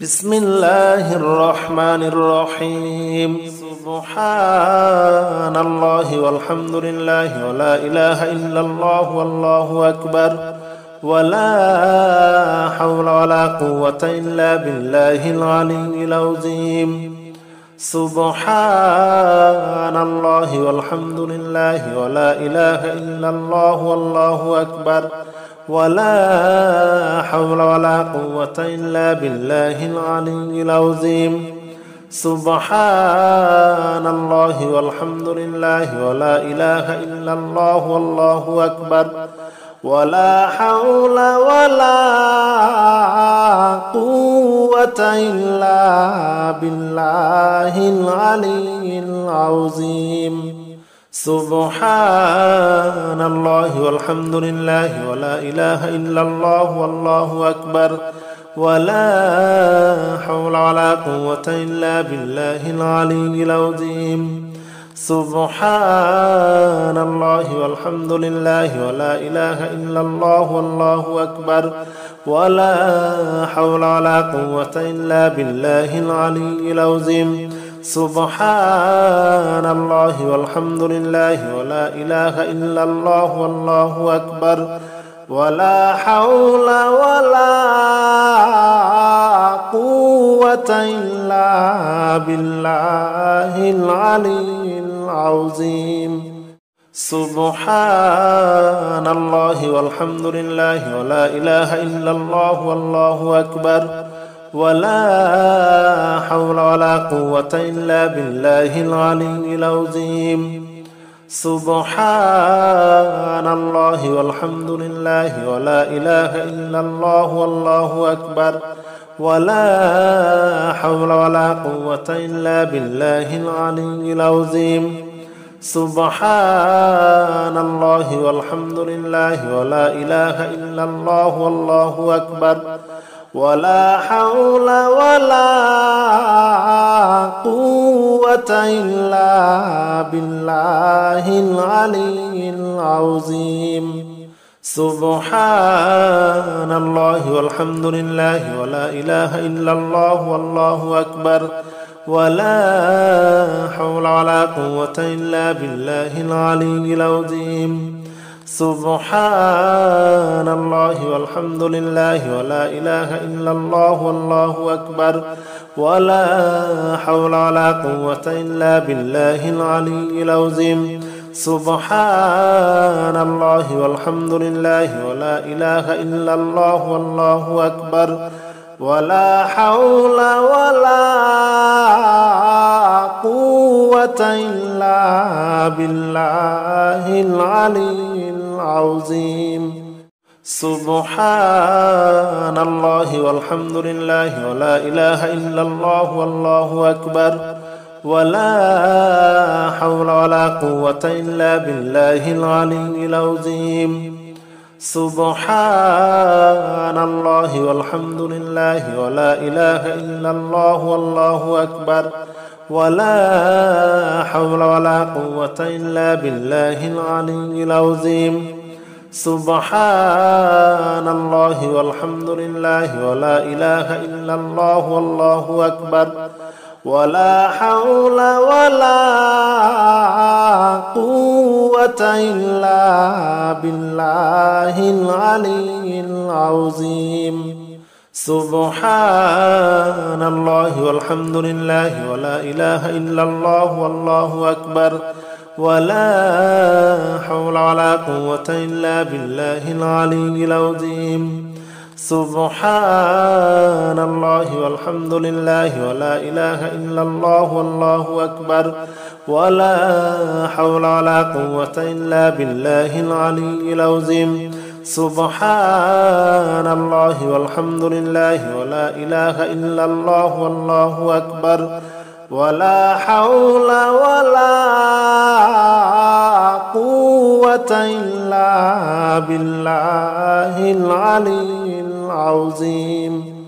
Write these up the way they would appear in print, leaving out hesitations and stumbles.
بسم الله الرحمن الرحيم سبحان الله والحمد لله ولا إله إلا الله والله أكبر ولا حول ولا قوة إلا بالله العلي العظيم سبحان الله والحمد لله ولا إله إلا الله والله أكبر ولا حول ولا قوة إلا بالله العلي العظيم سبحان الله والحمد لله ولا إله إلا الله والله أكبر ولا حول ولا قوة إلا بالله العلي العظيم سبحان الله والحمد لله ولا إله إلا الله والله أكبر ولا حول ولا قوة إلا بالله العلي العظيم سبحان الله والحمد لله ولا إله إلا الله والله أكبر ولا حول ولا قوة إلا بالله العلي العظيم سبحان الله والحمد لله ولا إله إلا الله والله أكبر ولا حول ولا قوة إلا بالله العلي العظيم سبحان الله والحمد لله ولا إله إلا الله والله أكبر ولا حول ولا قوة إلا بالله العلي العظيم سبحان الله والحمد لله ولا إله إلا الله والله أكبر ولا حول ولا قوة إلا بالله العلي العظيم سبحان الله والحمد لله ولا إله إلا الله والله أكبر ولا حول ولا قوة إلا بالله العلي العظيم سبحان الله والحمد لله ولا إله إلا الله والله أكبر ولا حول ولا قوة إلا بالله العلي العظيم سبحان الله والحمد لله ولا إله إلا الله والله أكبر ولا حول ولا قوة إلا بالله العلي العظيم سبحان الله والحمد لله ولا إله إلا الله والله أكبر ولا حول ولا قوة إلا بالله العلي العظيم سبحان الله والحمد لله ولا إله إلا الله والله أكبر ولا حول ولا قوة إلا بالله العلي العظيم سبحان الله والحمد لله ولا إله إلا الله والله أكبر ولا حول ولا قوة إلا بالله العلي العظيم سبحان الله والحمد لله ولا إله إلا الله والله أكبر ولا حول ولا قوة إلا بالله العلي العظيم سبحان الله والحمد لله ولا إله إلا الله والله أكبر ولا حول ولا قوة إلا بالله العلي العظيم سبحان الله والحمد لله ولا إله إلا الله والله أكبر ولا حول ولا قوة إلا بالله العلي العظيم سبحان الله والحمد لله ولا إله إلا الله والله أكبر ولا حول ولا قوة إلا بالله العلي العظيم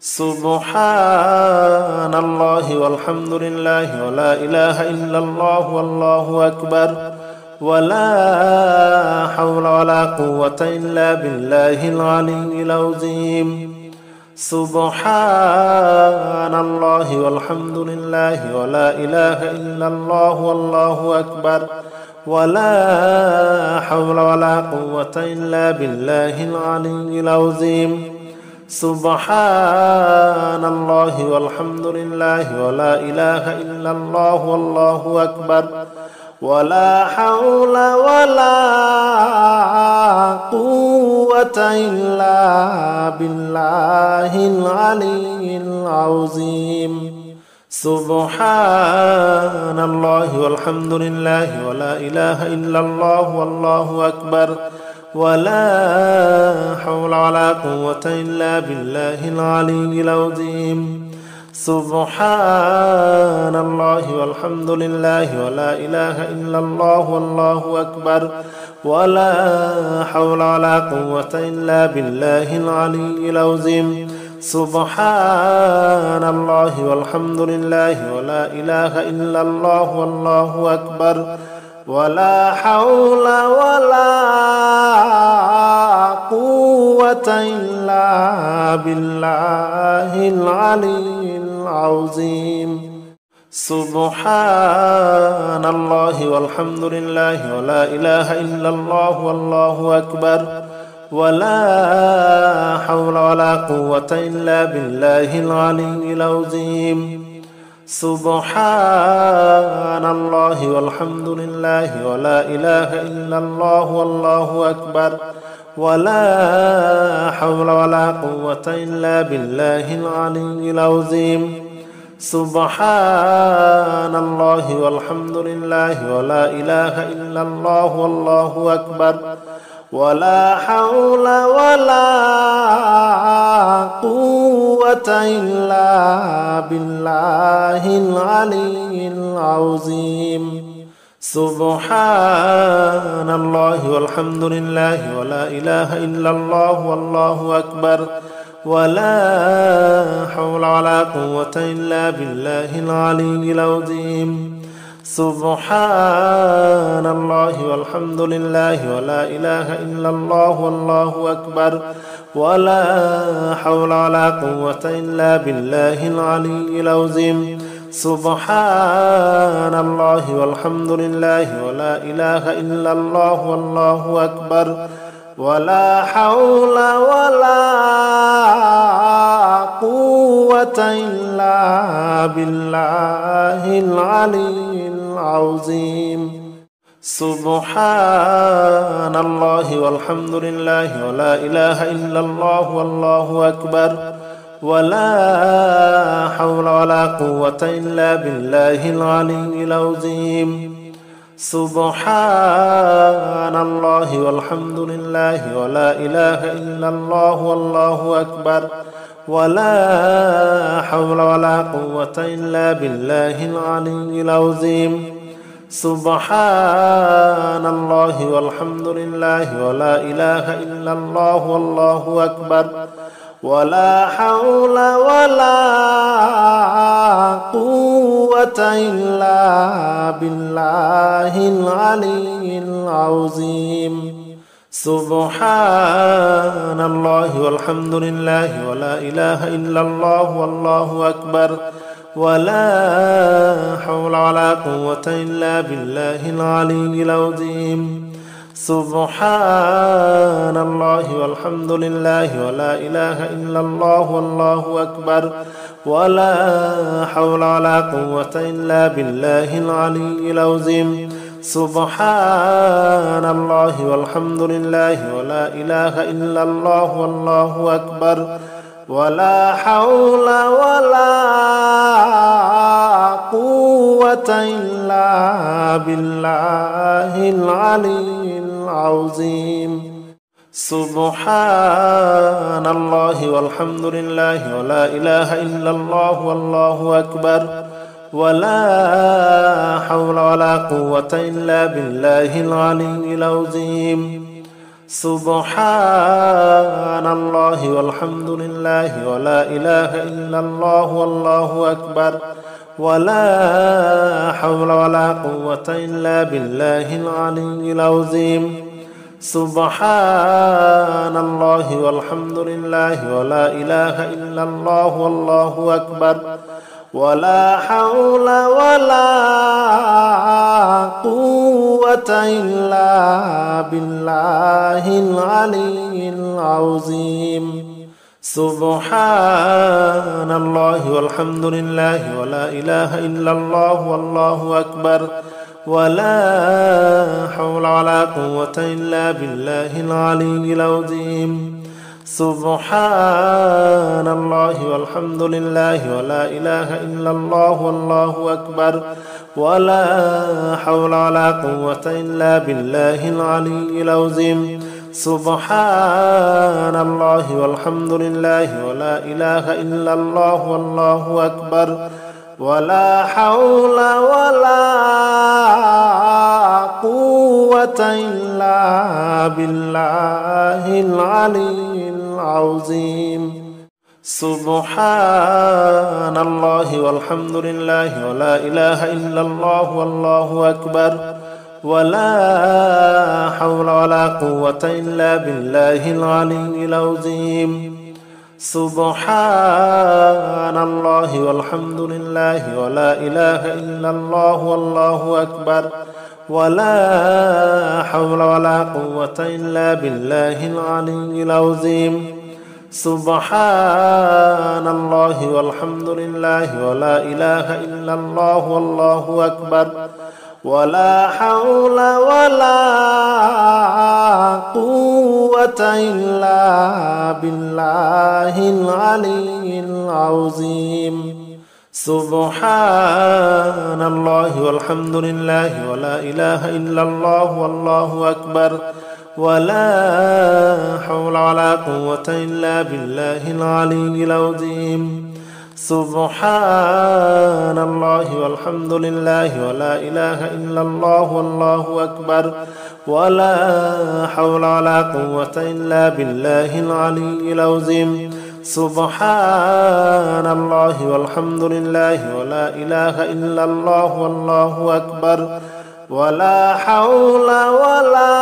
سبحان الله والحمد لله ولا إله إلا الله والله أكبر ولا حول ولا قوة إلا بالله العلي العظيم سبحان الله والحمد لله ولا إله إلا الله والله أكبر ولا حول ولا قوة إلا بالله العلي العظيم سبحان الله والحمد لله ولا إله إلا الله والله أكبر ولا حول ولا قوة إلا بالله العلي العظيم سبحان الله والحمد لله ولا إله إلا الله والله أكبر ولا حول ولا قوة إلا بالله العلي العظيم سبحان الله والحمد لله ولا إله إلا الله والله أكبر ولا حول ولا قوة إلا بالله العلي العظيم سبحان الله والحمد لله ولا إله إلا الله والله أكبر ولا حول ولا قوة إلا بالله العلي العظيم سبحان الله والحمد لله ولا إله إلا الله والله أكبر ولا حول ولا قوة إلا بالله العلي العظيم سبحان الله والحمد لله ولا إله إلا الله والله أكبر ولا حول ولا قوة إلا بالله العلي العظيم سبحان الله والحمد لله ولا إله إلا الله والله أكبر ولا حول ولا قوة إلا بالله العلي العظيم سبحان الله والحمد لله ولا إله إلا الله والله أكبر ولا حول ولا قوة إلا بالله العلي العظيم سبحان الله والحمد لله ولا إله إلا الله والله أكبر ولا حول ولا قوة إلا بالله العلي العظيم سبحان الله والحمد لله ولا إله إلا الله والله أكبر ولا حول ولا قوة إلا بالله العلي العظيم سبحان الله والحمد لله ولا إله إلا الله والله أكبر ولا حول ولا قوة إلا بالله العلي العظيم سبحان الله والحمد لله ولا إله إلا الله والله أكبر ولا حول ولا قوة إلا بالله العلي العظيم سبحان الله والحمد لله ولا إله إلا الله والله أكبر ولا حول ولا قوة إلا بالله العلي العظيم سبحان الله والحمد لله ولا إله إلا الله والله أكبر ولا حول ولا قوة إلا بالله العلي العظيم سبحان الله والحمد لله ولا إله إلا الله والله أكبر ولا حول ولا قوة إلا بالله العلي العظيم سبحان الله والحمد لله ولا إله إلا الله والله أكبر ولا حول ولا قوة إلا بالله العلي العظيم سبحان الله والحمد لله ولا إله إلا الله والله أكبر ولا حول ولا قوة إلا بالله العلي العظيم سبحان الله والحمد لله ولا إله إلا الله والله أكبر ولا حول ولا قوة إلا بالله العلي العظيم سبحان الله والحمد لله ولا إله إلا الله والله أكبر ولا حول ولا قوة إلا بالله العلي العظيم سبحان الله والحمد لله ولا إله إلا الله والله أكبر ولا حول ولا قوة إلا بالله العلي العظيم سبحان الله والحمد لله ولا إله إلا الله والله أكبر ولا حول ولا قوة إلا بالله العلي العظيم سبحان الله والحمد لله ولا إله إلا الله والله أكبر ولا حول ولا قوة إلا بالله العلي العظيم سبحان الله والحمد لله ولا إله إلا الله والله أكبر ولا حول ولا قوة إلا بالله العلي العظيم سبحان الله والحمد لله ولا إله إلا الله والله أكبر ولا حول ولا قوة إلا بالله العلي العظيم سبحان الله والحمد لله ولا إله إلا الله والله أكبر ولا حول ولا قوة إلا بالله العلي العظيم سبحان الله والحمد لله ولا إله إلا الله والله أكبر ولا حول ولا قوة إلا بالله العلي العظيم سبحان الله والحمد لله ولا إله إلا الله والله أكبر ولا حول ولا قوة إلا بالله العلي العظيم سبحان الله والحمد لله ولا إله إلا الله والله أكبر ولا حول ولا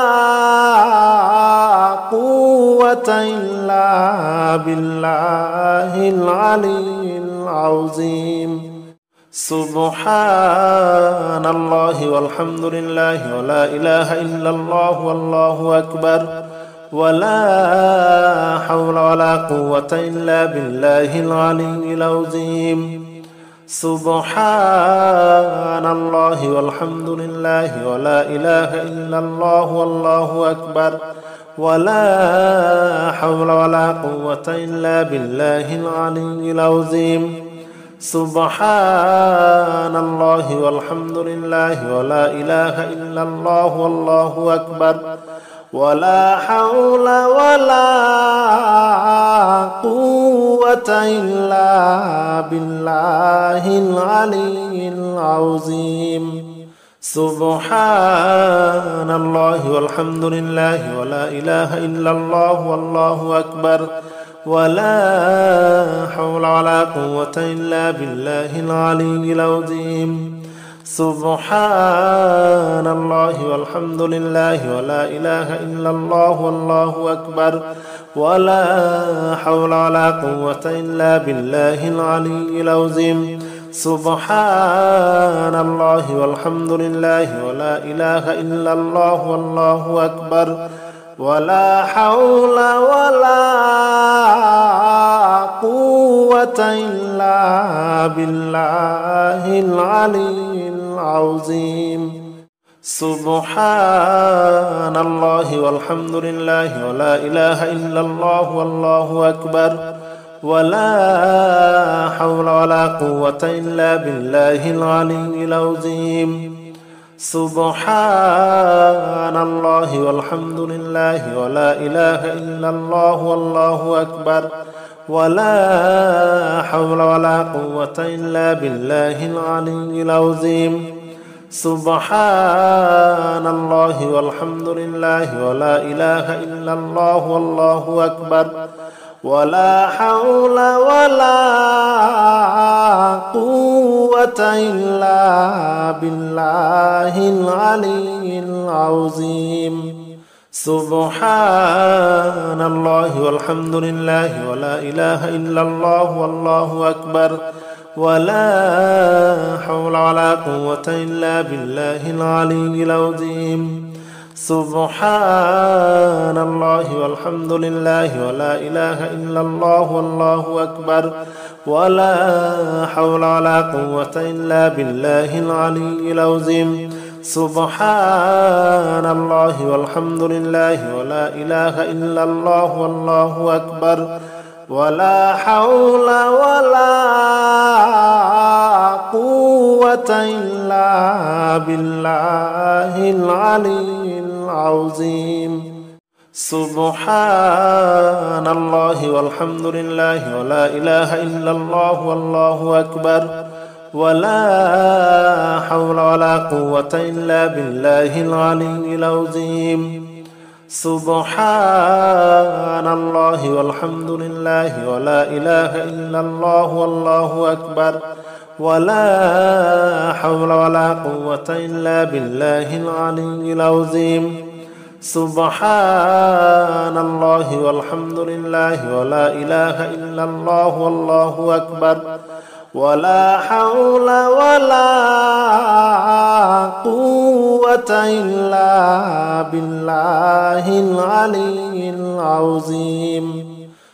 قوة إلا بالله العلي العظيم سبحان الله والحمد لله ولا إله إلا الله والله أكبر ولا حول ولا قوة إلا بالله العلي العظيم سبحان الله والحمد لله ولا إله إلا الله والله أكبر ولا حول ولا قوة إلا بالله العلي العظيم سبحان الله والحمد لله ولا إله إلا الله والله أكبر ولا حول ولا قوة إلا بالله العلي العظيم سبحان الله والحمد لله ولا إله إلا الله والله أكبر ولا حول ولا قوة إلا بالله العلي العظيم سبحان الله والحمد لله ولا إله إلا الله والله أكبر ولا حول ولا قوة إلا بالله العلي العظيم سبحان الله والحمد لله ولا إله إلا الله والله أكبر ولا حول ولا قوة إلا بالله العلي العظيم سبحان الله والحمد لله ولا إله إلا الله والله أكبر ولا حول ولا قوة إلا بالله العلي العظيم سبحان الله والحمد لله ولا إله إلا الله والله أكبر ولا حول ولا قوة إلا بالله العلي العظيم سبحان الله والحمد لله ولا إله إلا الله والله أكبر ولا حول ولا قوة إلا بالله العلي العظيم سبحان الله والحمد لله ولا إله إلا الله والله أكبر ولا حول ولا قوة إلا بالله العلي العظيم سبحان الله والحمد لله ولا إله إلا الله والله أكبر ولا حول ولا قوة إلا بالله العلي العظيم سبحان الله والحمد لله ولا إله إلا الله والله أكبر ولا حول ولا قوة إلا بالله العلي العظيم سبحان الله والحمد لله ولا إله إلا الله والله أكبر ولا حول ولا قوة إلا بالله العلي العظيم سبحان الله والحمد لله ولا إله إلا الله والله أكبر ولا حول ولا قوة إلا بالله العلي العظيم سبحان الله والحمد لله ولا إله إلا الله والله أكبر ولا حول ولا قوة إلا بالله العلي العظيم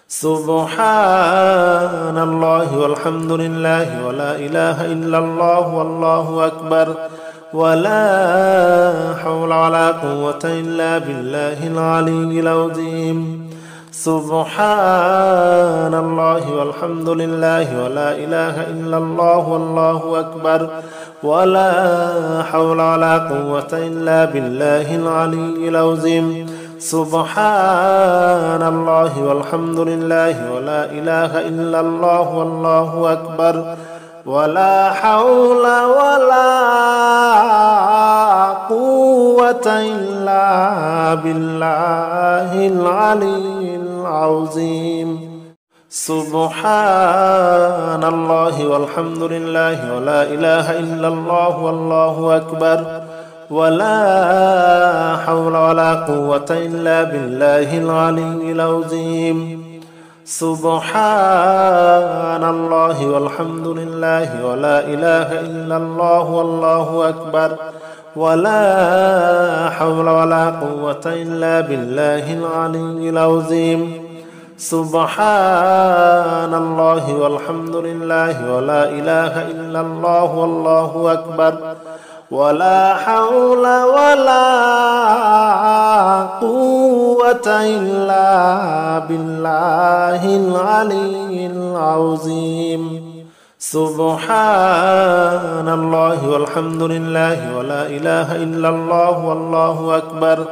سبحان الله والحمد لله ولا إله إلا الله والله أكبر ولا حول ولا قوة إلا بالله العلي العظيم سبحان الله والحمد لله ولا إله إلا الله والله أكبر ولا حول ولا قوة إلا بالله العلي العظيم سبحان الله والحمد لله ولا إله إلا الله والله أكبر ولا حول ولا قوة إلا بالله العلي العظيم سبحان الله والحمد لله ولا إله إلا الله والله أكبر ولا حول ولا قوة إلا بالله العلي العظيم سبحان الله والحمد لله ولا إله إلا الله والله أكبر ولا حول ولا قوة إلا بالله العلي العظيم سبحان الله والحمد لله ولا إله إلا الله والله أكبر ولا حول ولا قوة إلا بالله العلي العظيم سبحان الله والحمد لله ولا إله إلا الله والله أكبر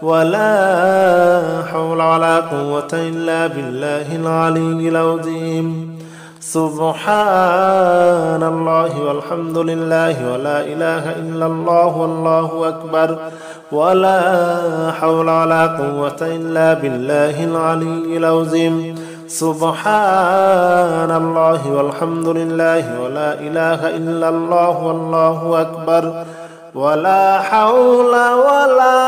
ولا حول ولا قوة إلا بالله العلي العظيم سبحان الله والحمد لله ولا إله إلا الله والله أكبر ولا حول ولا قوة إلا بالله العلي العظيم سبحان الله والحمد لله ولا إله إلا الله والله أكبر ولا حول ولا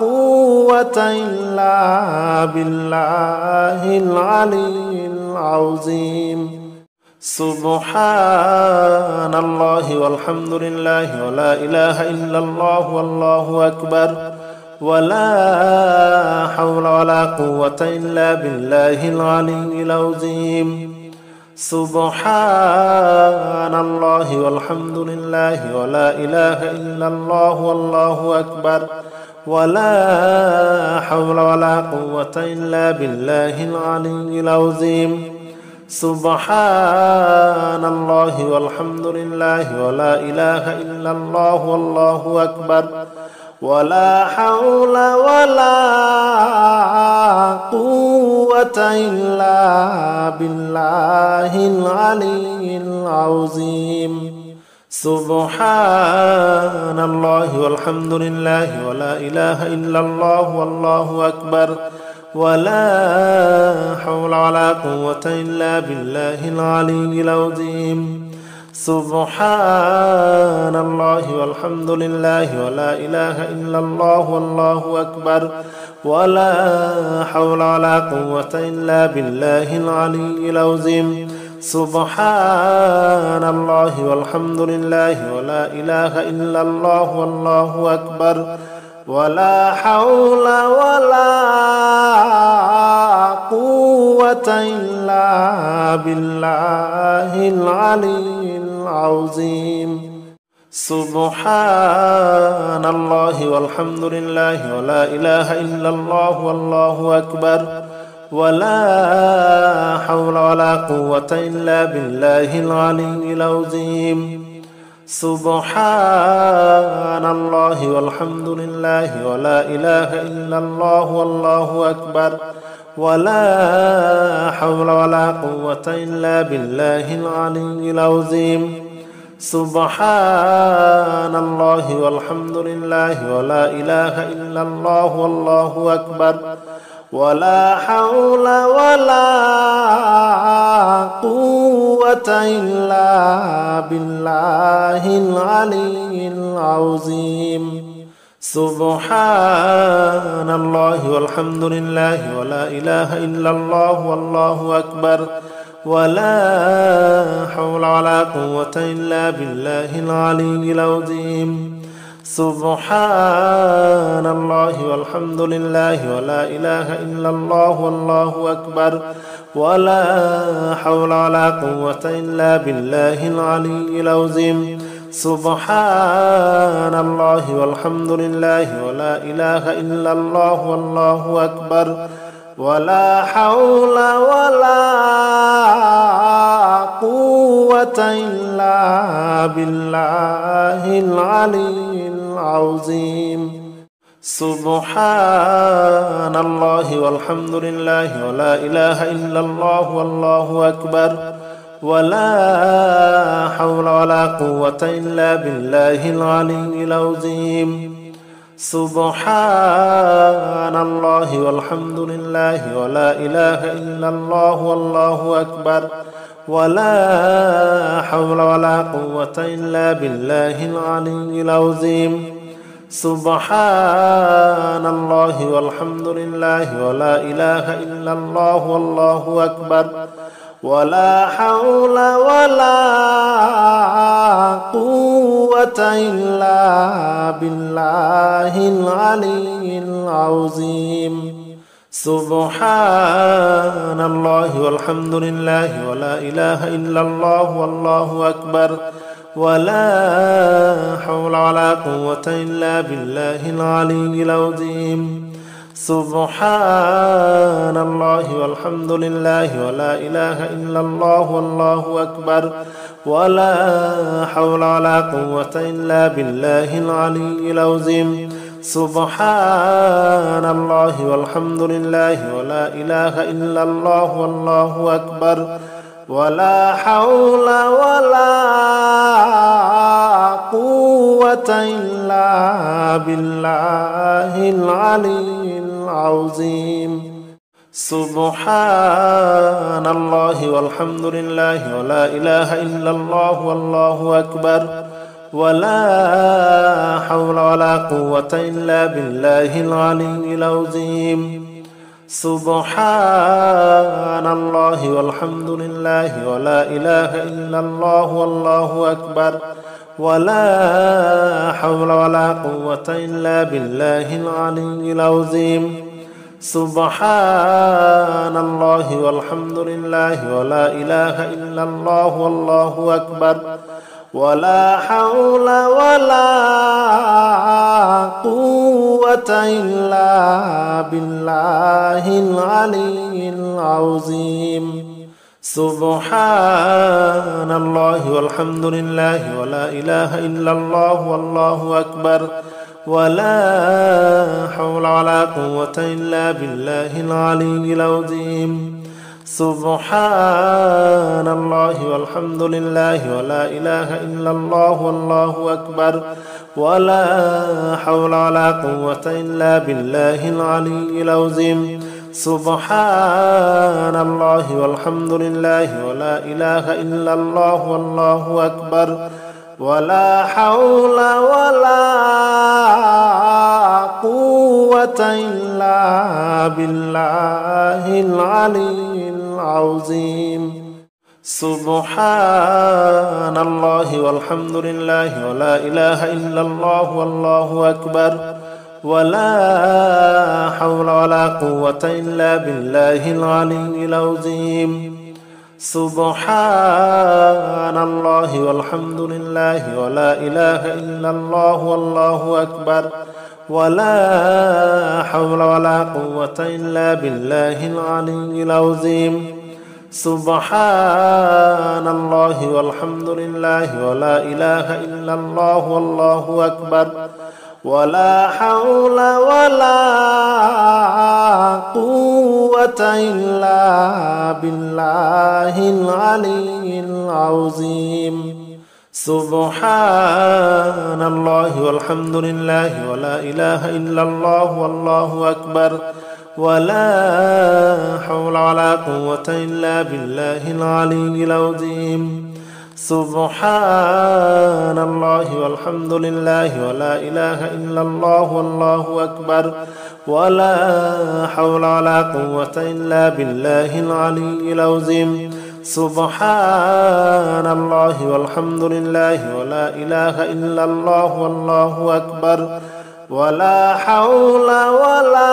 قوة إلا بالله العلي العظيم سبحان الله والحمد لله ولا إله إلا الله والله أكبر ولا حول ولا قوة إلا بالله العلي العظيم سبحان الله والحمد لله ولا إله إلا الله والله أكبر ولا حول ولا قوة إلا بالله العلي العظيم سبحان الله والحمد لله ولا إله إلا الله والله أكبر ولا حول ولا قوة إلا بالله العلي العظيم سبحان الله والحمد لله ولا إله إلا الله والله أكبر ولا حول ولا قوة إلا بالله العلي العظيم سبحان الله والحمد لله ولا إله إلا الله والله أكبر ولا حول ولا قوة إلا بالله العلي العظيم سبحان الله والحمد لله ولا إله إلا الله والله أكبر ولا حول ولا قوة إلا بالله العلي العظيم سبحان الله والحمد لله ولا إله إلا الله والله أكبر ولا حول ولا قوة إلا بالله العلي العظيم سبحان الله والحمد لله ولا إله إلا الله والله أكبر ولا حول ولا قوة إلا بالله العلي العظيم سبحان الله والحمد لله ولا إله إلا الله والله أكبر ولا حول ولا قوة إلا بالله العلي العظيم سبحان الله والحمد لله ولا إله إلا الله والله أكبر ولا حول ولا قوة إلا بالله العلي العظيم سبحان الله والحمد لله ولا إله إلا الله والله أكبر ولا حول ولا قوة إلا بالله العلي العظيم سبحان الله والحمد لله ولا إله إلا الله والله أكبر ولا حول ولا قوة إلا بالله العلي العظيم سبحان الله والحمد لله ولا إله إلا الله والله أكبر ولا حول ولا قوة إلا بالله العلي العظيم سبحان الله والحمد لله ولا إله إلا الله والله أكبر ولا حول ولا قوة إلا بالله العلي العظيم سبحان الله والحمد لله ولا إله إلا الله والله أكبر ولا حول ولا قوة إلا بالله العلي العظيم سبحان الله والحمد لله ولا إله إلا الله والله أكبر ولا حول ولا قوة إلا بالله العلي العظيم سبحان الله والحمد لله ولا إله إلا الله والله أكبر ولا حول ولا قوة إلا بالله العلي العظيم سبحان الله والحمد لله ولا إله إلا الله والله أكبر ولا حول ولا قوة إلا بالله العلي العظيم سبحان الله والحمد لله ولا إله إلا الله والله أكبر ولا حول ولا قوة إلا بالله العلي العظيم سبحان الله والحمد لله ولا إله إلا الله والله أكبر ولا حول ولا قوة إلا بالله العلي العظيم سبحان الله والحمد لله ولا إله إلا الله والله أكبر ولا حول ولا قوة إلا بالله العلي العظيم سبحان الله والحمد لله ولا إله إلا الله والله أكبر ولا حول ولا قوة إلا بالله العلي العظيم سبحان الله والحمد لله ولا إله إلا الله والله أكبر ولا حول ولا قوة إلا بالله العلي العظيم سبحان الله والحمد لله ولا إله إلا الله والله أكبر ولا حول ولا قوة إلا بالله العلي العظيم سبحان الله والحمد لله ولا إله إلا الله والله أكبر ولا حول ولا قوة إلا بالله العلي العظيم سبحان الله والحمد لله ولا إله إلا الله والله أكبر ولا حول ولا قوة إلا بالله العلي العظيم سبحان الله والحمد لله ولا إله إلا الله والله أكبر ولا حول ولا قوة إلا بالله العلي العظيم سبحان الله والحمد لله ولا إله إلا الله والله أكبر ولا حول ولا قوة إلا بالله العلي العظيم سبحان الله والحمد لله ولا إله إلا الله والله أكبر ولا حول ولا قوة إلا بالله العلي العظيم سبحان الله والحمد لله ولا إله إلا الله والله أكبر ولا حول ولا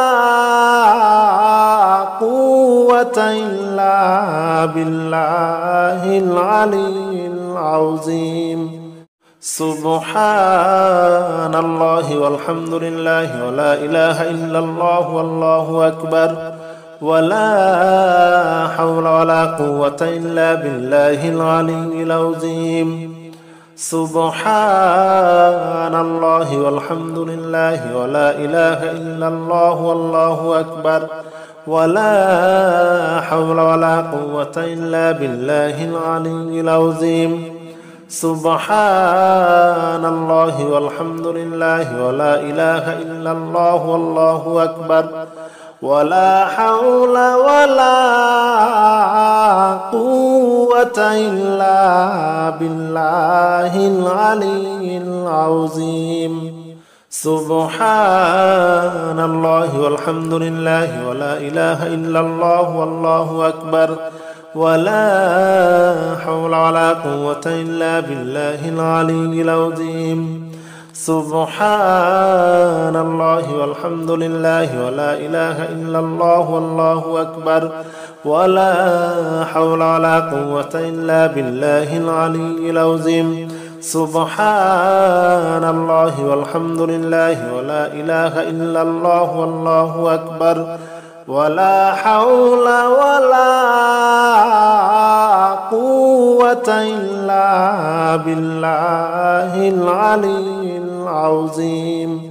قوة إلا بالله العلي العظيم سبحان الله والحمد لله ولا إله إلا الله والله أكبر ولا حول ولا قوة إلا بالله العلي العظيم سبحان الله والحمد لله ولا إله إلا الله والله أكبر ولا حول ولا قوة إلا بالله العلي العظيم سبحان الله والحمد لله ولا إله إلا الله والله أكبر ولا حول ولا قوة إلا بالله العلي العظيم سبحان الله والحمد لله ولا إله إلا الله والله أكبر ولا حول ولا قوة إلا بالله العلي العظيم سبحان الله والحمد لله ولا إله إلا الله والله أكبر ولا حول ولا قوة إلا بالله العلي العظيم سبحان الله والحمد لله ولا إله إلا الله والله أكبر ولا حول ولا قوة إلا بالله العلي العظيم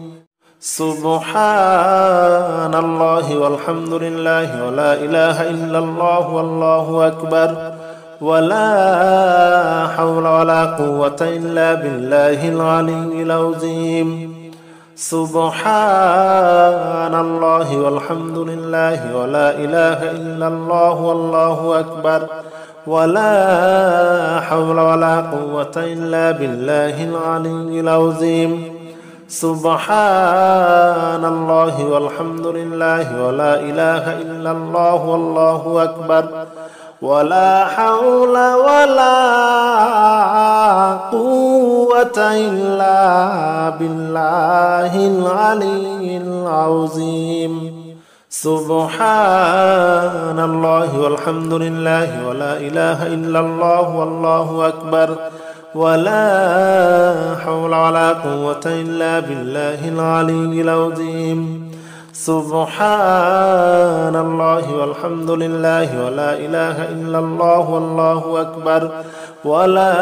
سبحان الله والحمد لله ولا إله إلا الله والله أكبر ولا حول ولا قوة إلا بالله العلي العظيم سبحان الله والحمد لله ولا إله إلا الله والله أكبر ولا حول ولا قوة إلا بالله العلي العظيم سبحان الله والحمد لله ولا إله إلا الله والله أكبر ولا حول ولا قوة إلا بالله العلي العظيم سبحان الله والحمد لله ولا إله إلا الله والله أكبر ولا حول ولا قوة إلا بالله العلي العظيم سبحان الله والحمد لله ولا إله إلا الله والله أكبر ولا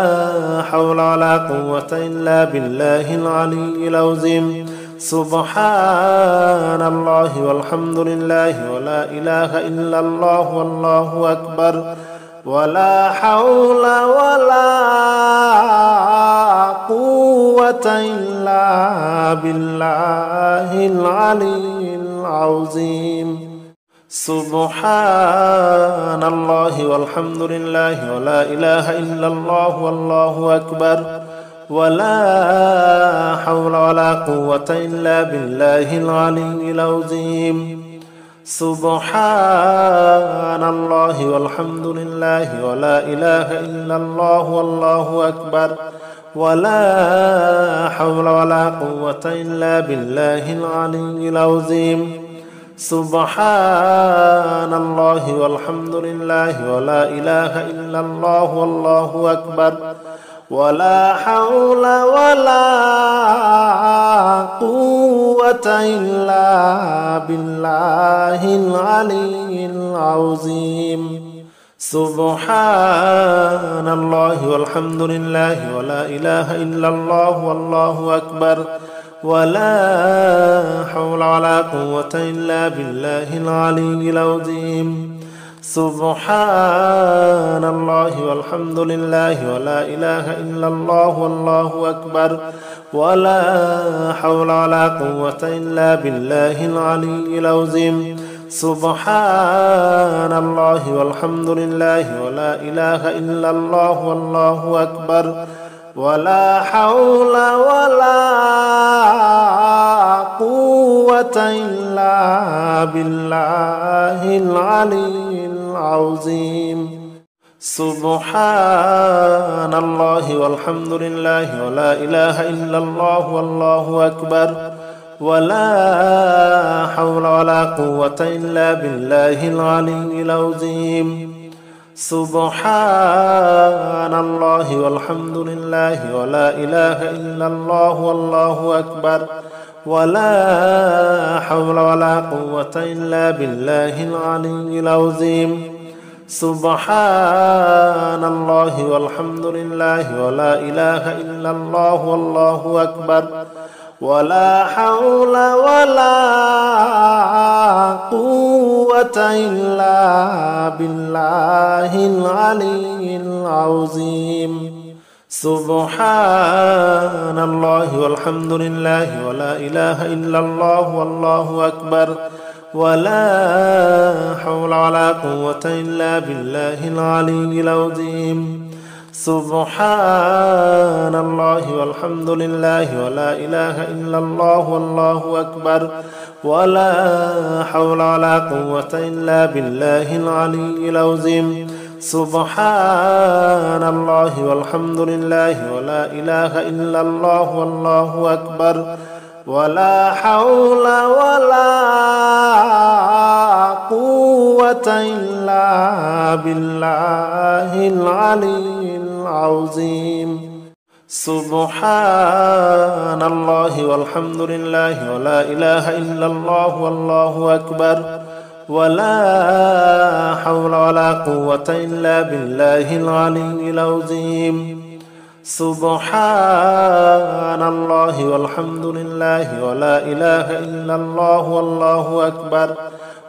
حول ولا قوة إلا بالله العلي العظيم سبحان الله والحمد لله ولا إله إلا الله والله أكبر ولا حول ولا قوة إلا بالله العلي العظيم سبحان الله والحمد لله ولا إله إلا الله والله أكبر ولا حول ولا قوة إلا بالله العلي العظيم سبحان الله والحمد لله ولا إله إلا الله والله أكبر ولا حول ولا قوة إلا بالله العلي العظيم سبحان الله والحمد لله ولا إله إلا الله والله أكبر ولا حول ولا قوة إلا بالله العلي العظيم سبحان الله والحمد لله ولا إله إلا الله والله أكبر ولا حول ولا قوة إلا بالله العلي العظيم سبحان الله والحمد لله ولا إله إلا الله والله أكبر ولا حول ولا قوة إلا بالله العلي العظيم سبحان الله والحمد لله ولا إله إلا الله والله أكبر ولا حول ولا قوة إلا بالله العلي العظيم سبحان الله والحمد لله ولا إله إلا الله والله أكبر ولا حول ولا قوة إلا بالله العلي العظيم سبحان الله والحمد لله ولا إله إلا الله والله أكبر ولا حول ولا قوة إلا بالله العلي العظيم سبحان الله والحمد لله ولا إله إلا الله والله أكبر ولا حول ولا قوة إلا بالله العلي العظيم سبحان الله والحمد لله ولا إله إلا الله والله أكبر ولا حول ولا قوة إلا بالله العلي العظيم سبحان الله والحمد لله ولا إله إلا الله والله أكبر ولا حول ولا قوة إلا بالله العلي العظيم سبحان الله والحمد لله ولا إله إلا الله والله أكبر ولا حول ولا قوة إلا بالله العلي العظيم سبحان الله والحمد لله ولا إله إلا الله والله أكبر ولا حول ولا قوة إلا بالله العلي العظيم سبحان الله والحمد لله ولا إله إلا الله والله أكبر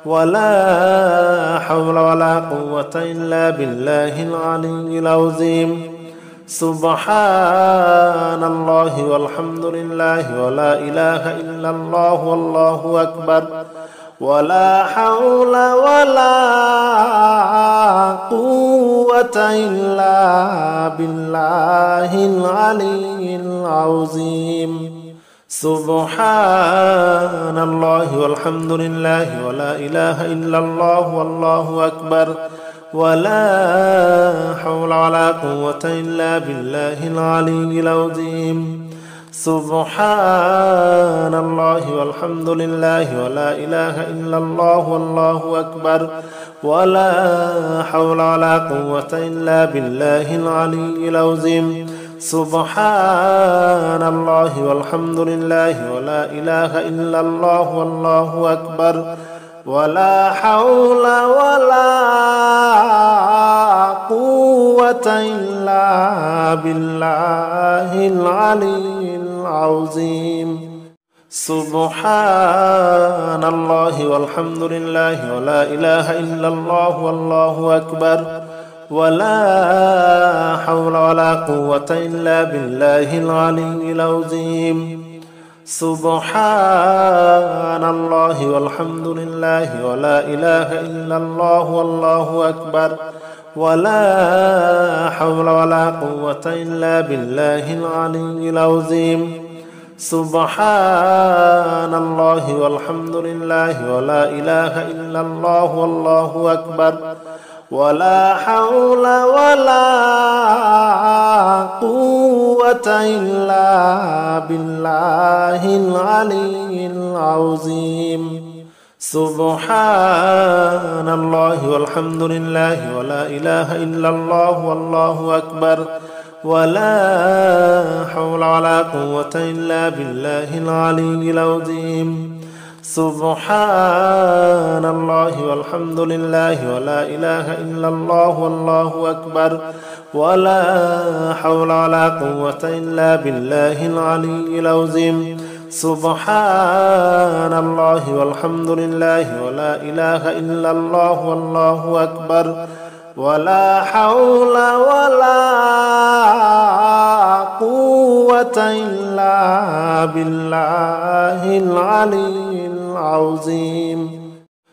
ولا حول ولا قوة إلا بالله العلي العظيم سبحان الله والحمد لله ولا إله إلا الله والله أكبر ولا حول ولا قوة إلا بالله العلي العظيم سبحان الله والحمد لله ولا إله إلا الله والله أكبر ولا حول ولا قوة إلا بالله العلي العظيم سبحان الله والحمد لله ولا إله إلا الله والله أكبر ولا حول ولا قوة إلا بالله العلي العظيم سبحان الله والحمد لله ولا إله إلا الله والله أكبر ولا حول ولا قوة إلا بالله العلي العظيم سبحان الله والحمد لله ولا إله إلا الله والله أكبر ولا حول ولا قوة إلا بالله العلي العظيم سبحان الله والحمد لله ولا إله إلا الله والله أكبر ولا حول ولا قوة إلا بالله العلي العظيم سبحان الله والحمد لله ولا إله إلا الله والله أكبر ولا حول ولا قوة إلا بالله العلي العظيم سبحان الله والحمد لله ولا إله إلا الله والله أكبر ولا حول ولا قوة إلا بالله العلي العظيم سبحان الله والحمد لله ولا إله إلا الله والله أكبر ولا حول ولا قوة إلا بالله العلي العظيم سبحان الله والحمد لله ولا إله إلا الله والله أكبر ولا حول ولا قوة إلا بالله العلي العظيم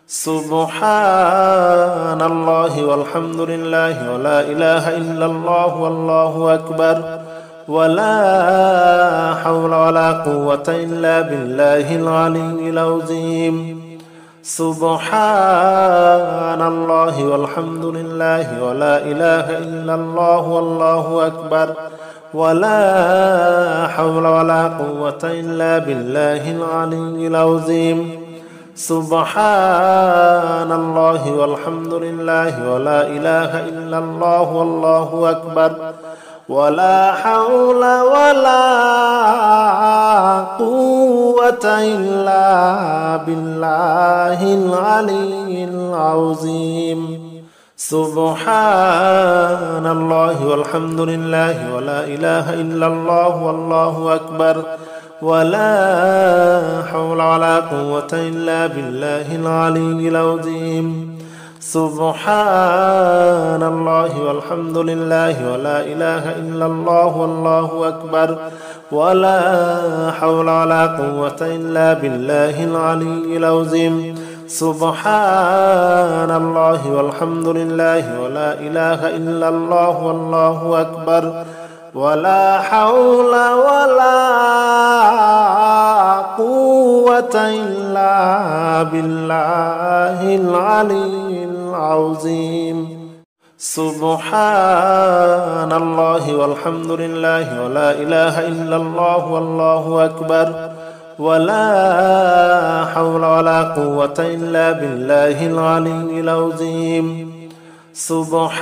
سبحان الله والحمد لله ولا إله إلا الله والله أكبر ولا حول ولا قوة إلا بالله العلي العظيم سبحان الله والحمد لله ولا إله إلا الله والله أكبر ولا حول ولا قوة إلا بالله العلي العظيم سبحان الله والحمد لله ولا إله إلا الله والله أكبر ولا حول ولا قوة إلا بالله العلي العظيم سبحان الله والحمد لله ولا إله إلا الله والله أكبر ولا حول ولا قوة إلا بالله العلي العظيم سبحان الله والحمد لله ولا إله إلا الله والله أكبر ولا حول ولا قوة إلا بالله العلي العظيم سبحان الله والحمد لله ولا إله إلا الله والله أكبر ولا حول ولا قوة إلا بالله العلي العظيم سبحان الله والحمد لله ولا إله إلا الله والله أكبر ولا حول ولا قوة إلا بالله العلي العظيم سبحان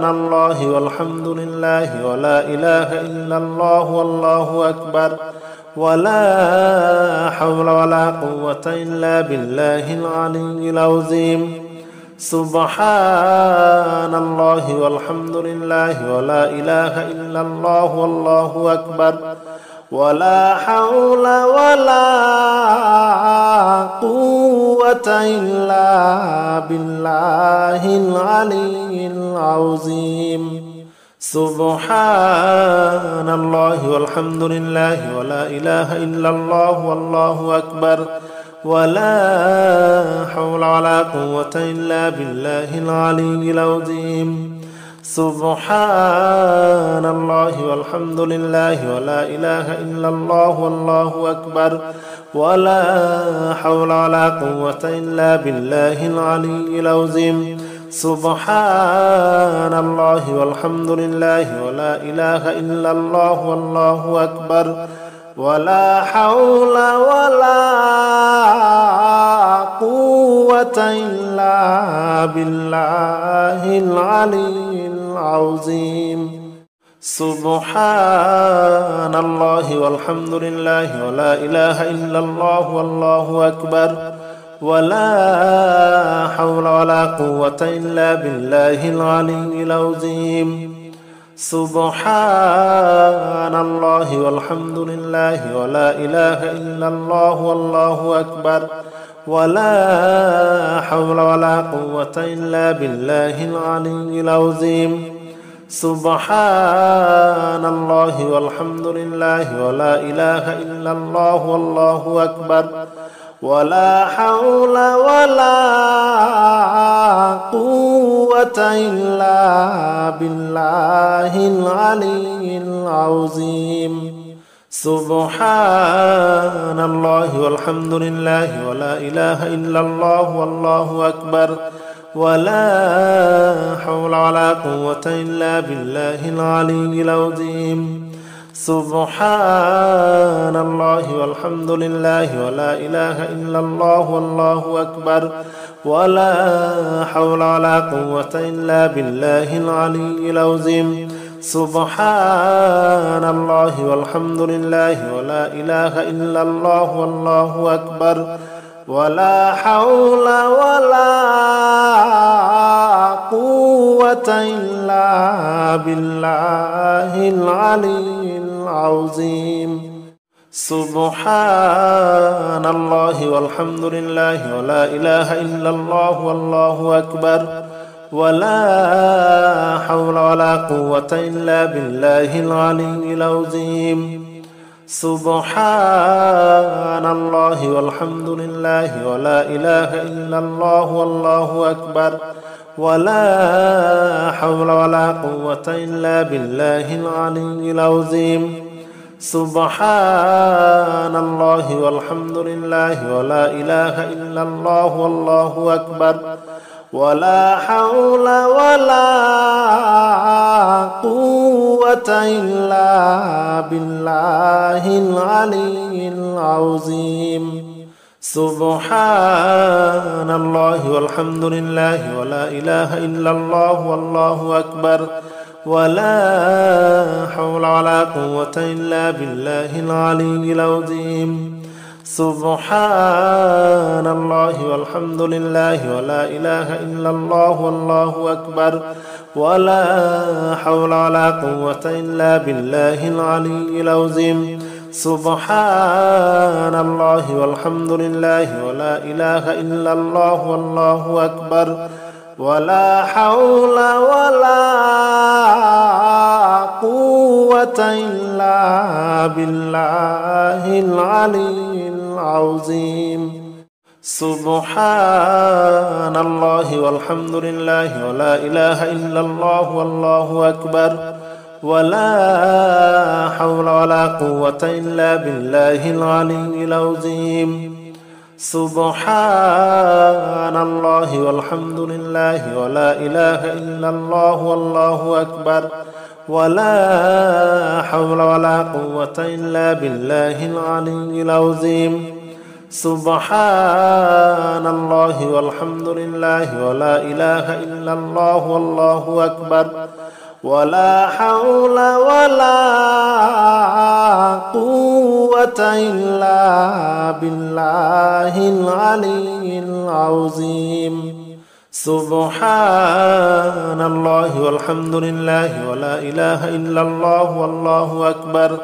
الله والحمد لله ولا إله إلا الله والله أكبر ولا حول ولا قوة إلا بالله العلي العظيم سبحان الله والحمد لله ولا إله إلا الله والله أكبر ولا حول ولا قوة إلا بالله العلي العظيم سبحان الله والحمد لله ولا إله إلا الله والله أكبر ولا حول ولا قوة إلا بالله العلي العظيم سبحان الله والحمد لله ولا إله إلا الله والله أكبر ولا حول ولا قوة إلا بالله العلي العظيم سبحان الله والحمد لله ولا إله إلا الله والله أكبر ولا حول ولا قوة إلا بالله العلي العظيم سبحان الله والحمد لله ولا إله إلا الله والله أكبر ولا حول ولا قوة إلا بالله العلي العظيم سبحان الله والحمد لله ولا إله إلا الله والله أكبر ولا حول ولا قوة إلا بالله العلي العظيم سبحان الله والحمد لله ولا إله إلا الله والله أكبر ولا حول ولا قوة إلا بالله العلي العظيم سبحان الله والحمد لله ولا إله إلا الله والله أكبر ولا حول ولا قوة إلا بالله العلي العظيم سبحان الله والحمد لله ولا إله إلا الله والله أكبر ولا حول ولا قوة إلا بالله العلي العظيم سبحان الله والحمد لله ولا إله إلا الله والله أكبر ولا حول ولا قوة إلا بالله العلي العظيم سبحان الله والحمد لله ولا إله إلا الله والله أكبر ولا حول ولا قوة إلا بالله العلي العظيم سبحان الله والحمد لله ولا إله إلا الله والله أكبر ولا حول ولا قوة إلا بالله العلي العظيم سبحان الله والحمد لله ولا إله إلا الله والله أكبر ولا حول ولا قوة إلا بالله العلي العظيم سبحان الله والحمد لله ولا إله إلا الله والله أكبر ولا حول ولا قوة إلا بالله العلي العظيم سبحان الله والحمد لله ولا إله إلا الله والله أكبر ولا حول ولا قوة إلا بالله العلي العظيم سبحان الله والحمد لله ولا إله إلا الله والله أكبر ولا حول ولا قوة إلا بالله العلي العظيم سبحان الله والحمد لله ولا إله إلا الله والله أكبر ولا حول ولا قوة إلا بالله العلي العظيم سبحان الله والحمد لله ولا إله إلا الله والله أكبر ولا حول ولا قوة إلا بالله العلي العظيم سبحان الله والحمد لله ولا إله إلا الله والله أكبر ولا حول ولا قوة إلا بالله العلي العظيم سبحان الله والحمد لله ولا إله إلا الله والله أكبر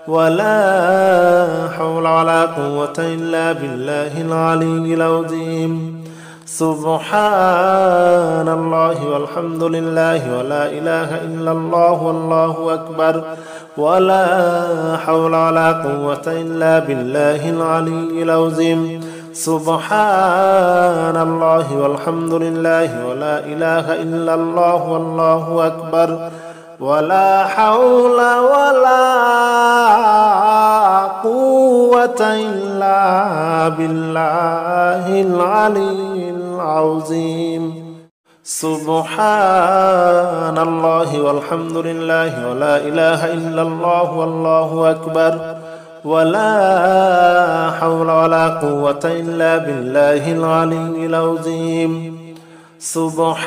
ولا حول ولا قوة إلا بالله العلي العظيم سبحان الله والحمد لله ولا إله إلا الله والله أكبر ولا حول ولا قوة إلا بالله العلي العظيم سبحان الله والحمد لله ولا إله إلا الله والله أكبر ولا حول ولا قوة إلا بالله العلي العظيم سبحان الله والحمد لله ولا إله إلا الله والله أكبر ولا حول ولا قوة إلا بالله العلي العظيم سبحان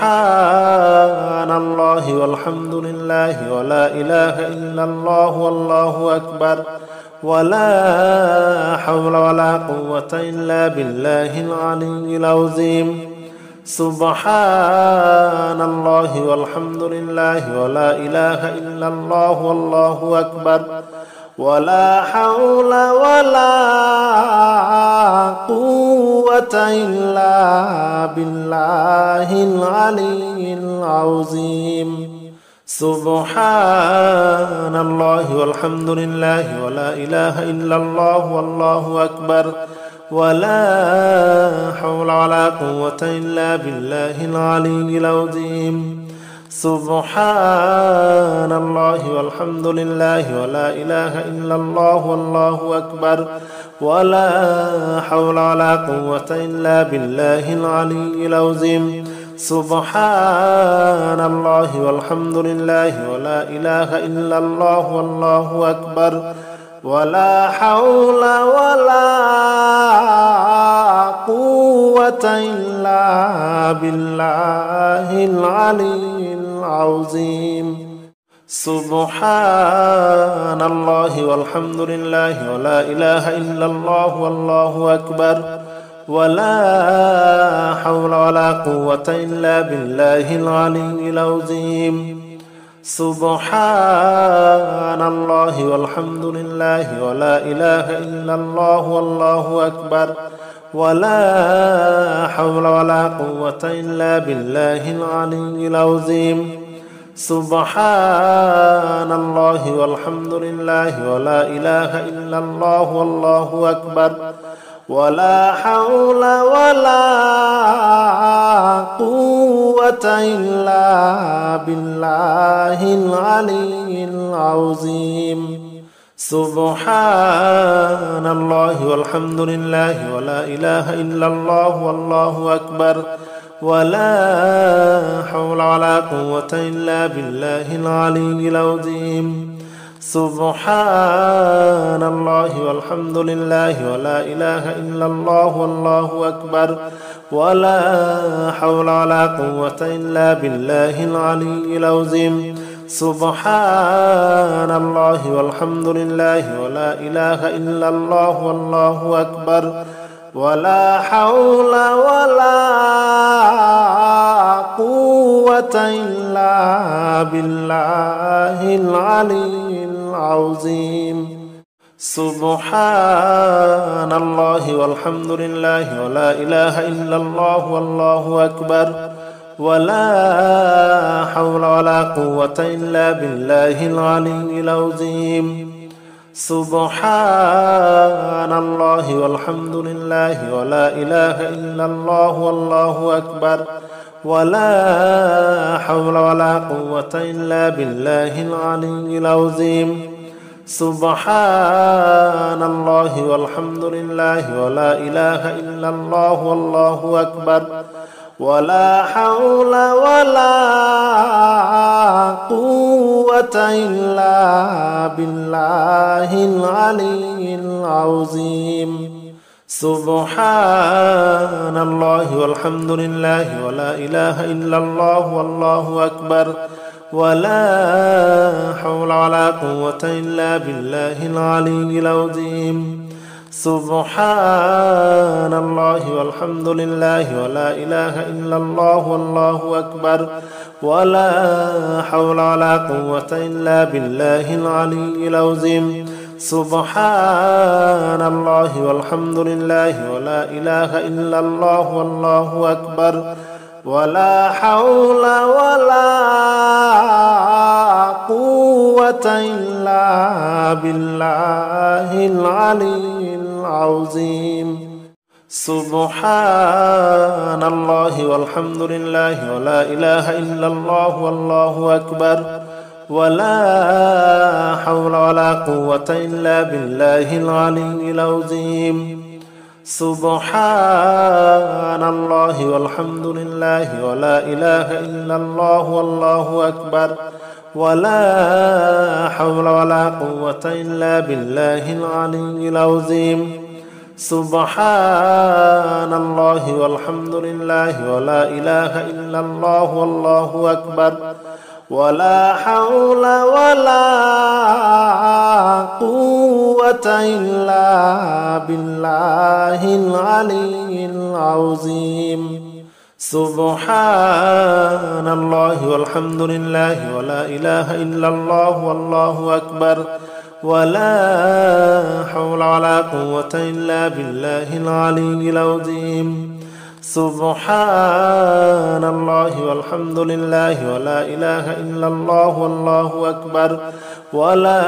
الله والحمد لله ولا إله إلا الله والله أكبر ولا حول ولا قوة إلا بالله العلي العظيم سبحان الله والحمد لله ولا إله إلا الله والله أكبر ولا حول ولا قوة إلا بالله العلي العظيم سبحان الله والحمد لله ولا إله إلا الله والله أكبر ولا حول ولا قوة إلا بالله العلي العظيم سبحان الله والحمد لله ولا إله إلا الله والله أكبر ولا حول ولا قوة إلا بالله العلي العظيم سبحان الله والحمد لله ولا إله إلا الله والله أكبر ولا حول ولا قوة إلا بالله العلي العظيم سبحان الله والحمد لله ولا إله إلا الله والله أكبر ولا حول ولا قوة إلا بالله العلي العظيم سبحان الله والحمد لله ولا إله إلا الله والله أكبر ولا حول ولا قوة إلا بالله العلي العظيم سبحان الله والحمد لله ولا إله إلا الله والله أكبر ولا حول ولا قوة إلا بالله العلي العظيم سبحان الله والحمد لله ولا إله إلا الله والله أكبر ولا حول ولا قوة إلا بالله العلي العظيم سبحان الله والحمد لله ولا إله إلا الله والله أكبر ولا حول ولا قوة إلا بالله العلي العظيم سبحان الله والحمد لله ولا إله إلا الله والله أكبر ولا حول ولا قوة إلا بالله العلي العظيم سبحان الله والحمد لله ولا إله إلا الله والله أكبر ولا حول ولا قوة إلا بالله العلي العظيم سبحان الله والحمد لله ولا إله إلا الله والله أكبر ولا حول ولا قوة إلا بالله العلي العظيم سبحان الله والحمد لله ولا إله إلا الله والله أكبر ولا حول ولا قوة إلا بالله العلي العظيم سبحان الله والحمد لله ولا إله إلا الله والله أكبر ولا حول ولا قوة إلا بالله العلي العظيم سبحان الله والحمد لله ولا إله إلا الله والله أكبر ولا حول ولا قوة إلا بالله العلي العظيم سبحان الله والحمد لله ولا إله إلا الله والله أكبر ولا حول ولا قوة إلا بالله العلي العظيم سبحان الله والحمد لله ولا إله إلا الله والله أكبر ولا حول ولا قوة إلا بالله العلي العظيم سبحان الله والحمد لله ولا إله إلا الله والله أكبر ولا حول ولا قوة إلا بالله العلي العظيم سبحان الله والحمد لله ولا إله إلا الله والله أكبر ولا حول ولا قوة إلا بالله العلي العظيم سبحان الله والحمد لله ولا إله إلا الله والله أكبر ولا حول ولا قوة إلا بالله العلي العظيم سبحان الله والحمد لله ولا إله إلا الله والله أكبر ولا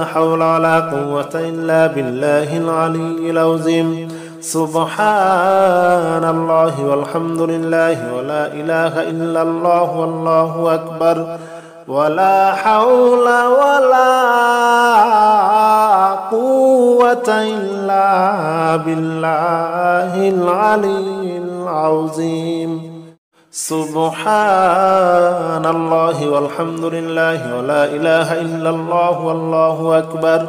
حول ولا قوة إلا بالله العلي العظيم سبحان الله والحمد لله ولا إله إلا الله والله أكبر ولا حول ولا قوة إلا بالله العلي العظيم سبحان الله والحمد لله ولا إله إلا الله والله أكبر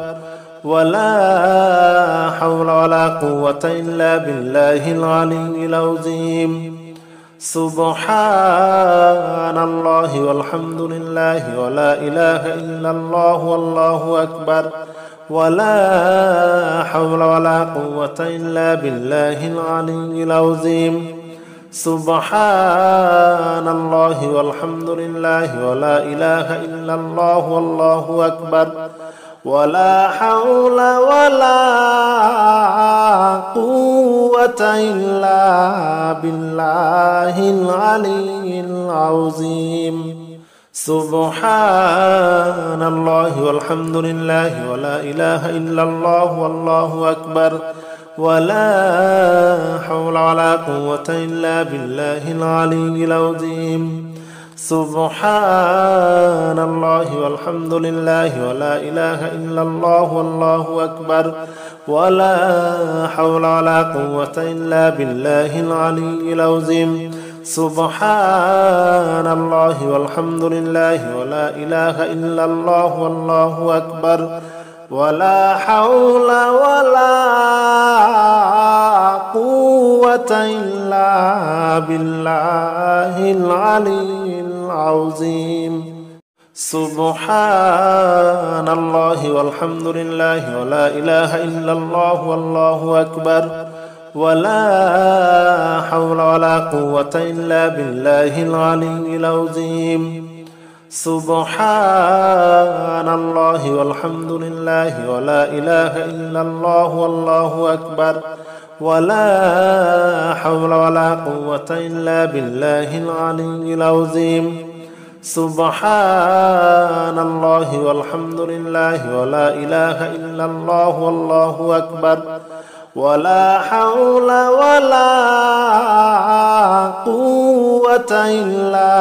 ولا حول ولا قوة إلا بالله العلي العظيم سبحان الله والحمد لله ولا إله إلا الله والله أكبر ولا حول ولا قوة إلا بالله العلي العظيم سبحان الله والحمد لله ولا إله إلا الله والله أكبر ولا حول ولا قوة إلا بالله العلي العظيم سبحان الله والحمد لله ولا إله إلا الله والله أكبر ولا حول ولا قوة إلا بالله العلي العظيم سبحان الله والحمد لله ولا إله إلا الله والله أكبر ولا حول ولا قوة إلا بالله العلي العظيم سبحان الله والحمد لله ولا إله إلا الله والله أكبر ولا حول ولا قوة إلا بالله العلي العظيم سبحان الله والحمد لله ولا إله إلا الله والله أكبر ولا حول ولا قوة إلا بالله العلي العظيم سبحان الله والحمد لله ولا إله إلا الله والله أكبر ولا حول ولا قوة إلا بالله العلي العظيم سبحان الله والحمد لله ولا إله إلا الله والله أكبر ولا حول ولا قوة إلا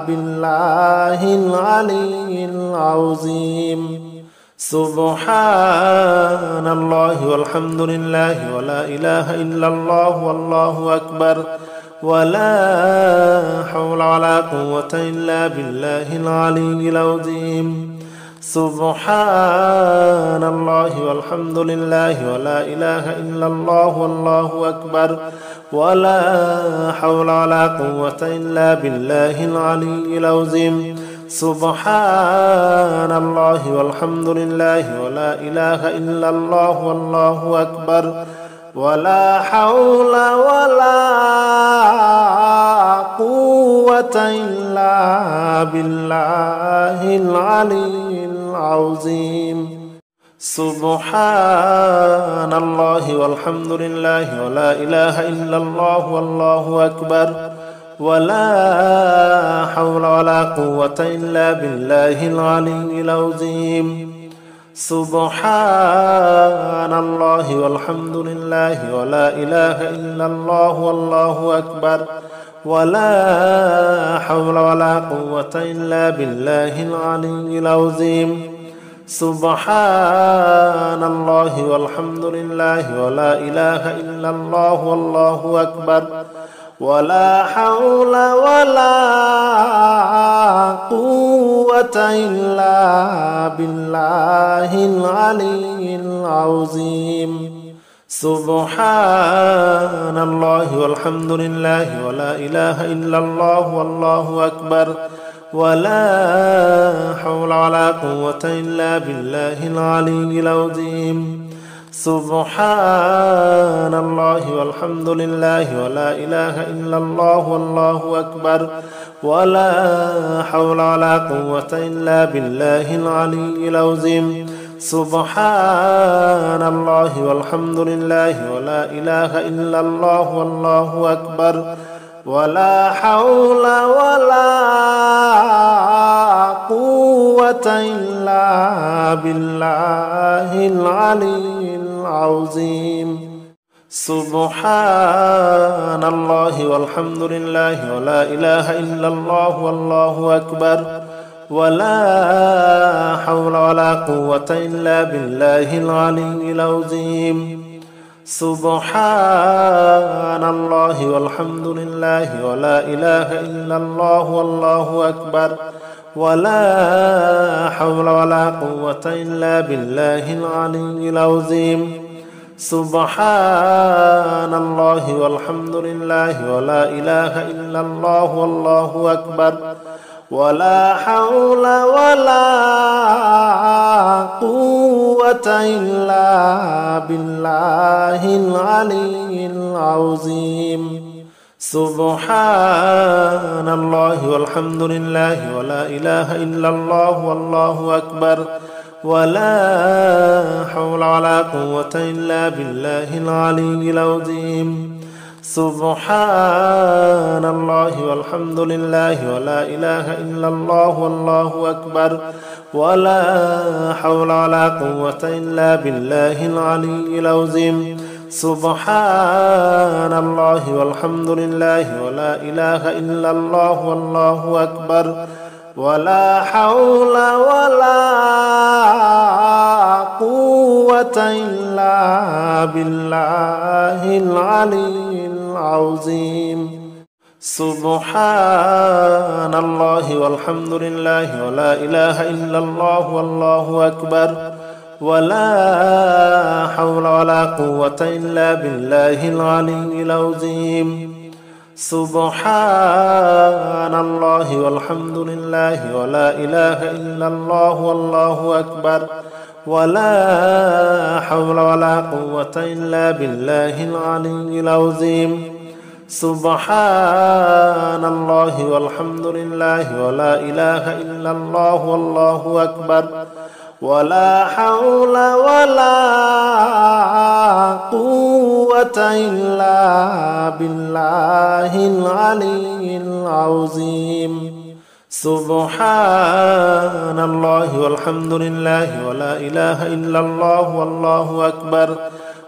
بالله العلي العظيم سبحان الله والحمد لله ولا إله إلا الله والله أكبر ولا حول ولا قوة إلا بالله العلي العظيم سبحان الله والحمد لله ولا إله إلا الله والله أكبر ولا حول ولا قوة إلا بالله العلي العظيم سبحان الله والحمد لله ولا إله إلا الله والله أكبر ولا حول ولا قوة إلا بالله العلي العظيم سبحان الله والحمد لله ولا إله إلا الله والله أكبر ولا حول ولا قوة إلا بالله العلي العظيم سبحان الله والحمد لله ولا إله إلا الله والله أكبر ولا حول ولا قوة إلا بالله العلي العظيم سبحان الله والحمد لله ولا إله إلا الله والله أكبر ولا حول ولا قوة إلا بالله العلي العظيم سبحان الله والحمد لله ولا إله إلا الله والله أكبر ولا حول ولا قوة إلا بالله العلي العظيم سبحان الله والحمد لله ولا إله إلا الله والله أكبر ولا حول ولا قوة إلا بالله العلي العظيم سبحان الله والحمد لله ولا إله إلا الله والله أكبر ولا حول ولا قوة إلا بالله العلي العظيم سبحان الله والحمد لله ولا إله إلا الله والله أكبر ولا حول ولا قوة إلا بالله العلي العظيم سبحان الله والحمد لله ولا إله إلا الله والله أكبر ولا حول ولا قوة إلا بالله العلي العظيم سبحان الله والحمد لله ولا إله إلا الله والله أكبر ولا حول ولا قوة إلا بالله العلي العظيم سبحان الله والحمد لله ولا إله إلا الله والله أكبر ولا حول ولا قوة إلا بالله العلي العظيم سبحان الله والحمد لله ولا إله إلا الله والله أكبر ولا حول ولا قوة إلا بالله العلي العظيم سبحان الله والحمد لله ولا إله إلا الله والله أكبر ولا حول ولا قوة إلا بالله العلي العظيم سبحان الله والحمد لله ولا إله إلا الله والله أكبر ولا حول ولا قوة إلا بالله العلي العظيم سبحان الله والحمد لله ولا إله إلا الله والله أكبر ولا حول ولا قوة إلا بالله العلي العظيم سبحان الله والحمد لله ولا إله إلا الله والله أكبر ولا حول ولا قوة إلا بالله العلي العظيم سبحان الله والحمد لله ولا إله إلا الله والله أكبر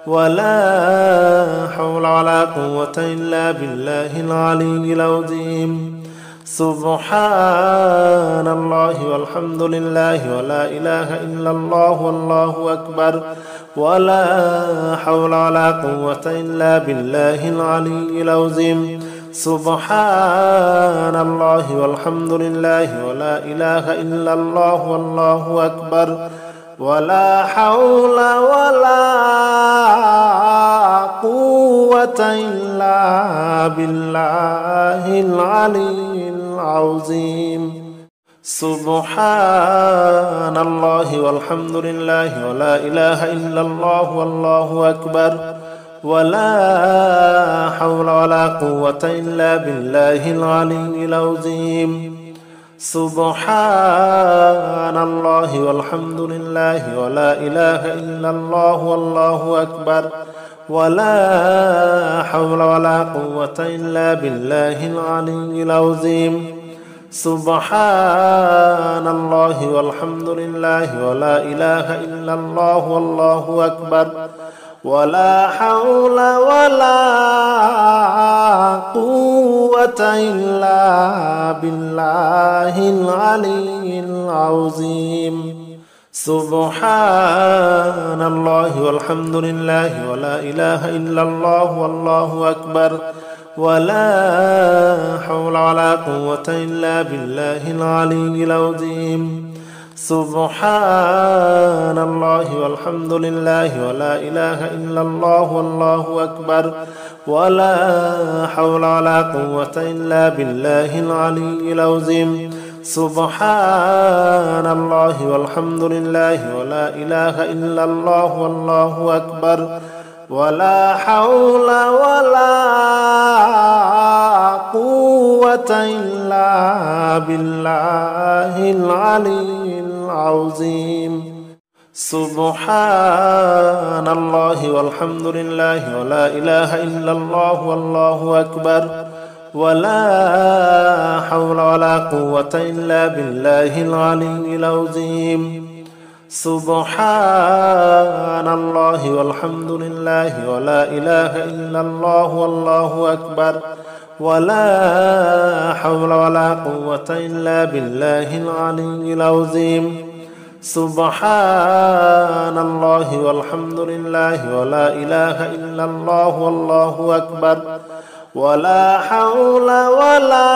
ولا حول ولا قوة إلا بالله العلي العظيم سبحان الله والحمد لله ولا إله إلا الله والله أكبر ولا حول ولا قوة إلا بالله العلي العظيم سبحان الله والحمد لله ولا إله إلا الله والله أكبر ولا حول ولا قوة إلا بالله العلي العظيم سبحان الله والحمد لله ولا إله إلا الله والله أكبر ولا حول ولا قوة إلا بالله العلي العظيم سبحان الله والحمد لله ولا إله إلا الله والله أكبر ولا حول ولا قوة إلا بالله العلي العظيم سبحان الله والحمد لله ولا إله إلا الله والله أكبر ولا حول ولا قوة إلا بالله العلي العظيم سبحان الله والحمد لله ولا إله إلا الله والله أكبر ولا حول ولا قوة إلا بالله العلي العظيم سبحان الله والحمد لله ولا إله إلا الله والله أكبر ولا حول ولا قوة إلا بالله العلي العظيم سبحان الله والحمد لله ولا إله إلا الله والله أكبر ولا حول ولا قوة إلا بالله العلي العظيم سبحان الله والحمد لله ولا إله إلا الله والله أكبر ولا حول ولا قوة إلا بالله العلي العظيم سبحان الله والحمد لله ولا إله إلا الله والله أكبر ولا حول ولا قوة إلا بالله العلي العظيم سبحان الله والحمد لله ولا إله إلا الله والله أكبر ولا حول ولا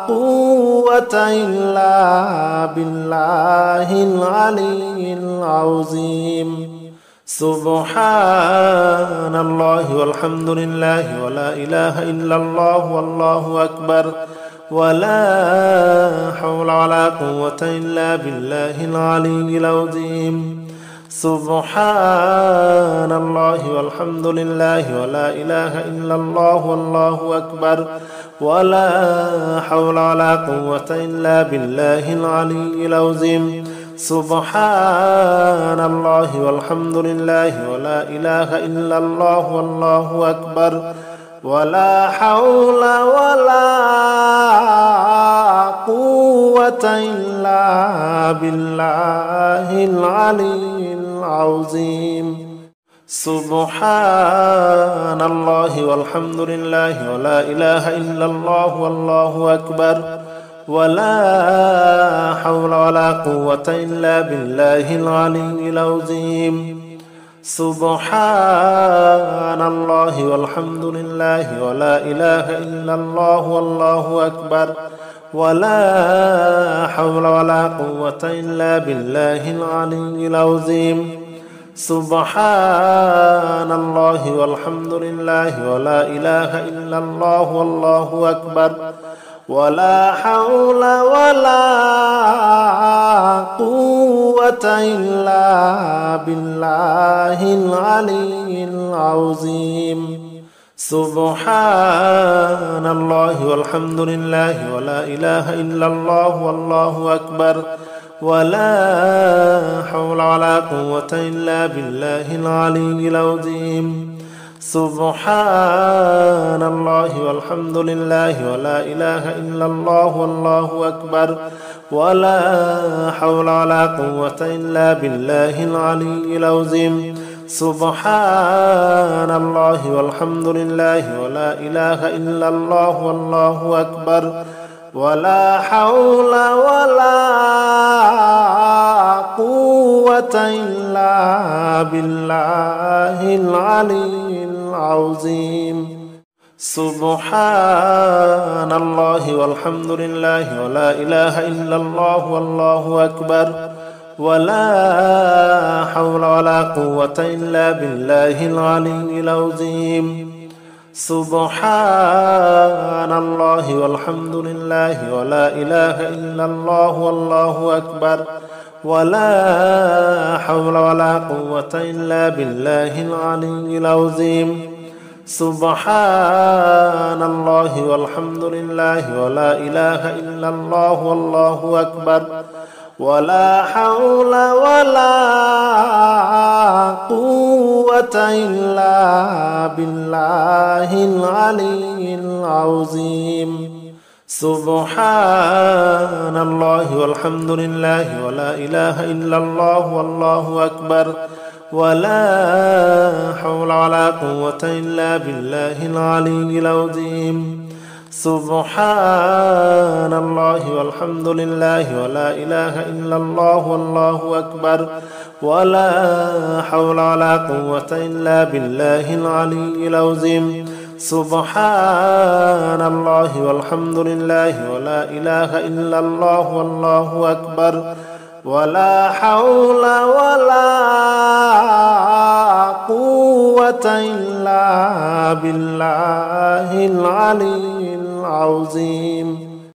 قوة إلا بالله العلي العظيم سبحان الله والحمد لله ولا إله إلا الله والله أكبر ولا حول ولا قوة إلا بالله العلي العظيم سبحان الله والحمد لله ولا إله إلا الله والله أكبر ولا حول ولا قوة إلا بالله العلي العظيم سبحان الله والحمد لله ولا إله إلا الله والله أكبر ولا حول ولا قوة إلا بالله العلي العظيم سبحان الله والحمد لله ولا إله إلا الله والله أكبر ولا حول ولا قوة إلا بالله العلي العظيم سبحان الله والحمد لله ولا إله إلا الله والله أكبر ولا حول ولا قوة إلا بالله العلي العظيم سبحان الله والحمد لله ولا إله إلا الله والله أكبر ولا حول ولا قوة إلا بالله العلي العظيم سبحان الله والحمد لله ولا إله إلا الله والله أكبر ولا حول ولا قوة إلا بالله العلي العظيم سبحان الله والحمد لله ولا إله إلا الله والله أكبر ولا حول ولا قوة إلا بالله العلي العظيم سبحان الله والحمد لله ولا إله إلا الله والله أكبر ولا حول ولا قوة إلا بالله العلي العظيم سبحان الله والحمد لله ولا إله إلا الله والله أكبر ولا حول ولا قوة إلا بالله العلي العظيم سبحان الله والحمد لله ولا إله إلا الله والله أكبر ولا حول ولا قوة إلا بالله العلي العظيم سبحان الله والحمد لله ولا إله إلا الله والله أكبر ولا حول ولا قوة إلا بالله العلي العظيم سبحان الله والحمد لله ولا إله إلا الله والله أكبر ولا حول ولا قوة إلا بالله العلي العظيم سبحان الله والحمد لله ولا إله إلا الله والله أكبر ولا حول ولا قوة إلا بالله العلي العظيم سبحان الله والحمد لله ولا إله إلا الله والله أكبر ولا حول ولا قوة إلا بالله العلي العظيم